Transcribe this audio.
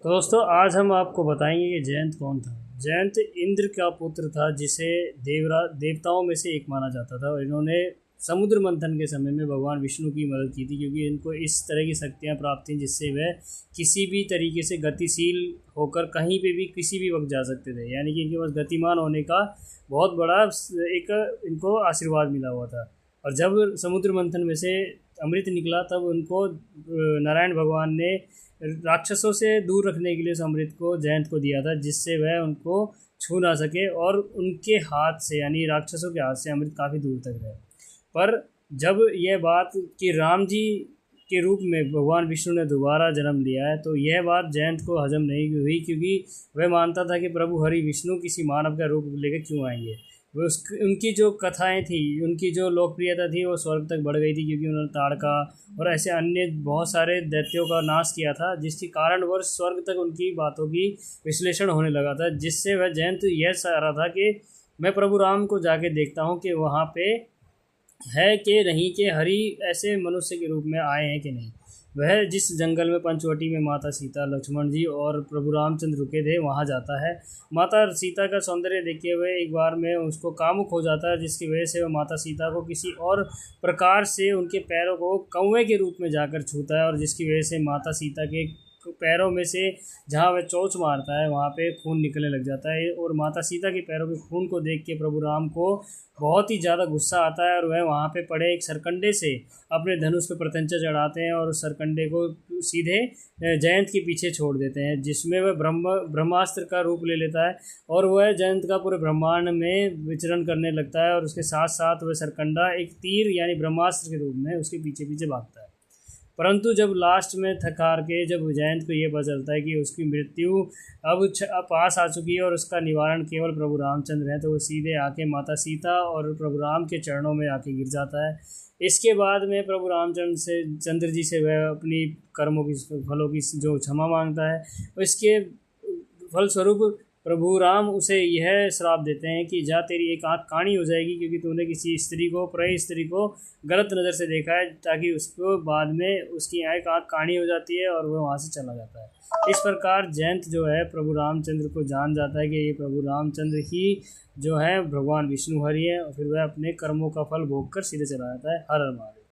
तो दोस्तों आज हम आपको बताएंगे कि जयंत कौन था। जयंत इंद्र का पुत्र था, जिसे देवताओं में से एक माना जाता था। और इन्होंने समुद्र मंथन के समय में भगवान विष्णु की मदद की थी, क्योंकि इनको इस तरह की शक्तियाँ प्राप्त थीं जिससे वह किसी भी तरीके से गतिशील होकर कहीं पे भी किसी भी वक्त जा सकते थे। यानी कि इनके पास गतिमान होने का बहुत बड़ा एक इनको आशीर्वाद मिला हुआ था। और जब समुद्र मंथन में से अमृत निकला तब उनको नारायण भगवान ने राक्षसों से दूर रखने के लिए उस अमृत को जयंत को दिया था, जिससे वह उनको छू ना सके और उनके हाथ से यानी राक्षसों के हाथ से अमृत काफ़ी दूर तक रहे। पर जब यह बात कि राम जी के रूप में भगवान विष्णु ने दोबारा जन्म लिया है, तो यह बात जयंत को हजम नहीं हुई, क्योंकि वह मानता था कि प्रभु हरि विष्णु किसी मानव का रूप लेकर क्यों आएंगे। वो उनकी जो कथाएं थी, उनकी जो लोकप्रियता थी, वो स्वर्ग तक बढ़ गई थी, क्योंकि उन्होंने ताड़का और ऐसे अन्य बहुत सारे दैत्यों का नाश किया था, जिसके कारणवश स्वर्ग तक उनकी बातों की विश्लेषण होने लगा था। जिससे वह जयंत यह चाह रहा था कि मैं प्रभु राम को जाके देखता हूँ कि वहाँ पे है कि नहीं, कि हरि ऐसे मनुष्य के रूप में आए हैं कि नहीं। वह जिस जंगल में पंचवटी में माता सीता, लक्ष्मण जी और प्रभु रामचंद्र रुके थे, वहाँ जाता है। माता सीता का सौंदर्य देखे हुए एक बार में उसको कामुक हो जाता है, जिसकी वजह से वह माता सीता को किसी और प्रकार से उनके पैरों को कौवे के रूप में जाकर छूता है, और जिसकी वजह से माता सीता के पैरों में से जहाँ वह चोंच मारता है वहाँ पे खून निकलने लग जाता है। और माता सीता के पैरों के खून को देख के प्रभु राम को बहुत ही ज़्यादा गुस्सा आता है, और वह वहाँ पे पड़े एक सरकंडे से अपने धनुष पे प्रत्यंचा चढ़ाते हैं और उस सरकंडे को सीधे जयंत के पीछे छोड़ देते हैं, जिसमें वह ब्रह्मास्त्र का रूप ले लेता है और वह जयंत का पूरे ब्रह्मांड में विचरण करने लगता है। और उसके साथ साथ वह सरकंडा एक तीर यानी ब्रह्मास्त्र के रूप में उसके पीछे पीछे भागता है। परंतु जब लास्ट में थक हार के जब जयंत को ये पता चलता है कि उसकी मृत्यु अब पास आ चुकी है और उसका निवारण केवल प्रभु रामचंद्र है, तो वो सीधे आके माता सीता और प्रभु राम के चरणों में आके गिर जाता है। इसके बाद में प्रभु चंद्र जी से वह अपनी कर्मों की फलों की जो क्षमा मांगता है। इसके फलस्वरूप प्रभु राम उसे यह श्राप देते हैं कि जा तेरी एक आँख काणी हो जाएगी, क्योंकि तूने किसी स्त्री को, पराई स्त्री को गलत नज़र से देखा है, ताकि उसको बाद में उसकी एक आँख काणी हो जाती है और वह वहाँ से चला जाता है। इस प्रकार जयंत जो है प्रभु रामचंद्र को जान जाता है कि ये प्रभु रामचंद्र ही जो है भगवान विष्णु हरि है, और फिर वह अपने कर्मों का फल भोग कर सीधे चला जाता है। हर हर महादेव।